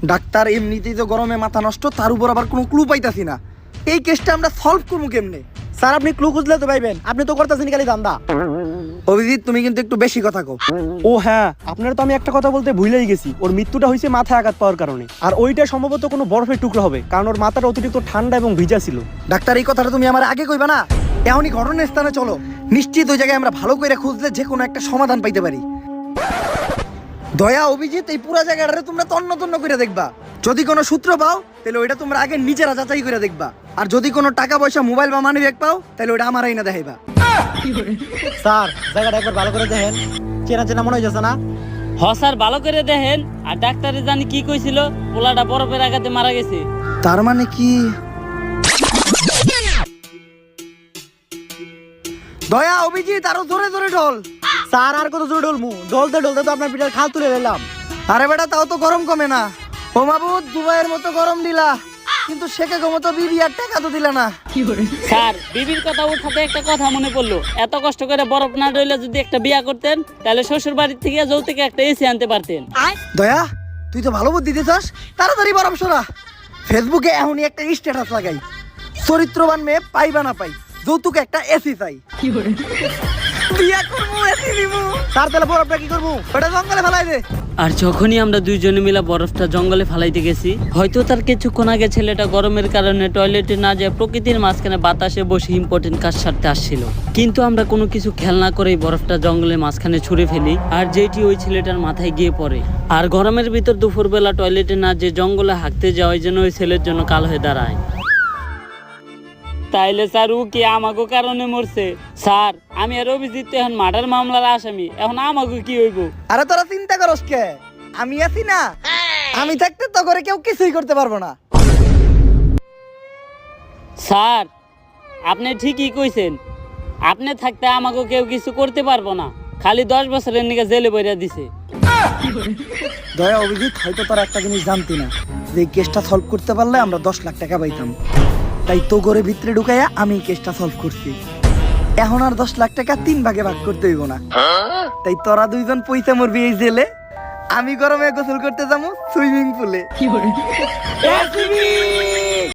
Doctor এমনিতেই তো গরমে মাথা নষ্ট, তার উপর আবার কোনো ক্লু পাইতাছি না। এই কেসটা আমরা সলভ করবো কেমনে? স্যার আপনি ক্লু খুঁজলে তো পাইবেন, আপনি তো করতেছেন খালি ধান্দা। অভিজিৎ তুমি কিন্তু একটু বেশি কথা কও। ও হ্যাঁ, আপনার তো আমি একটা কথা বলতে ভুলেই গেছি। ওর মৃত্যুটা হয়েছে মাথায় আঘাত পাওয়ার কারণে, আর ওইটা সম্ভবত কোনো বরফের টুকরো হবে, কারণ ওর মাথাটা অতিরিক্ত ঠান্ডা এবং ভিজা ছিল। ডাক্তার এই কথাটা তুমি আমার আগে কইবা না? এখনই ঘটনার স্থানে চলো, নিশ্চিত ওই জায়গায় আমরা ভালো করে খুঁজলে যে কোনো একটা সমাধান পাইতে পারি। দয়া অভিজিৎ এই পুরো জায়গাটা তোমরা তন্ন তন্ন করে দেখবা। যদি কোনো সূত্র পাও তাহলে ওইটা তোমরা আগে নিজেরা যাচাই করে দেখবা, আর যদি কোনো টাকা পয়সা মোবাইল বা মানি ব্যাগ পাও তাহলে ওইটা আমার আইনা দেখাইবা। স্যার জায়গাটা একবার ভালো করে দেখেন, চেনা চেনা মনে হইতেছে না? হ স্যার, ভালো করে দেখেন। আর ডাক্তারে জানি কি কইছিল, পোলাটা বরফের আঘাতে মারা গেছে। তার মানে কি? দয়া অভিজিৎ আরো জোরে জোরে ঢোল। স্যার আর কত জোরে ঢলমু? ঢলতে ঢলতে তো আপনার পিঠার খাল তুলে নিলাম। আরে বেটা তাও তো গরম কমে না। ও মাবুদ দুবাইয়ের মতো গরম দিলা, কিন্তু শেখে মতো বিবি আর টাকা তো দিলা না। স্যার বিবির কথা উঠাতে একটা কথা মনে পড়লো। এত কষ্ট করে বরফ না ডইলে যদি একটা বিয়া করতেন, তাহলে শ্বশুর বাড়ির থেকে যৌতুকে একটা এসি আনতে পারতেন। দয়া তুই তো ভালো বুদ্ধি দিতেছস, তাড়াতাড়ি বরফ সরা। ফেসবুকে এখনই একটা স্ট্যাটাস লাগাই, চরিত্রবান মেয়ে পাইবা না পাই, যৌতুকে একটা এসি চাই। বিয়া করবো, এসি নিবো। স্যার তাহলে বরফটা কি করবো? ওটা জঙ্গলে ফেলাই দে। আর যখনই আমরা দুইজনে মিলে বরফটা জঙ্গলে ফালাইতে গেছি, হয়তো তার কিছুক্ষণ আগে ছেলেটা গরমের কারণে টয়লেটে না যায় প্রকৃতির মাঝখানে বাতাসে বসে ইম্পর্টেন্ট কাজ সারতে আসছিল। কিন্তু আমরা কোনো কিছু খেয়াল না করেই বরফটা জঙ্গলের মাঝখানে ছুঁড়ে ফেলি, আর যেটি ওই ছেলেটার মাথায় গিয়ে পড়ে। আর গরমের ভিতর দুপুরবেলা টয়লেটে না যে জঙ্গলে হাঁকতে যাওয়ার জন্য ওই ছেলের জন্য কাল হয়ে দাঁড়ায়। তাইলে স্যার ও কি আমাগো কারণে মরছে? স্যার আমি আর অভিজিৎ তো এখন মার্ডার মামলার আসামি, এখন আমাগো কি হইব? আরে তোরা চিন্তা করস কে? আমি আছি না, আমি থাকতে তো করে কেউ কিছুই করতে পারবো না। স্যার আপনি ঠিকই কইছেন, আপনি থাকতে আমাকে কেউ কিছু করতে পারবো না, খালি 10 বছরের নিকে জেলে বইরা দিছে। দয়া অভিজিৎ হয়তো তোরা একটা জিনিস জানতি না, যে এই কেসটা সলভ করতে পারলে আমরা 10 লাখ টাকা পাইতাম। তাই তো ঘরে ভিতরে ঢুকাইয়া আমি এই কেসটা সলভ করছি। এখন আর 10 লাখ টাকা 3 ভাগে ভাগ করতে হইব না। তাই তোরা দুইজন পয়সা মরবি এই জেলে, আমি গরমে গোসল করতে যাবো সুইমিং পুলে।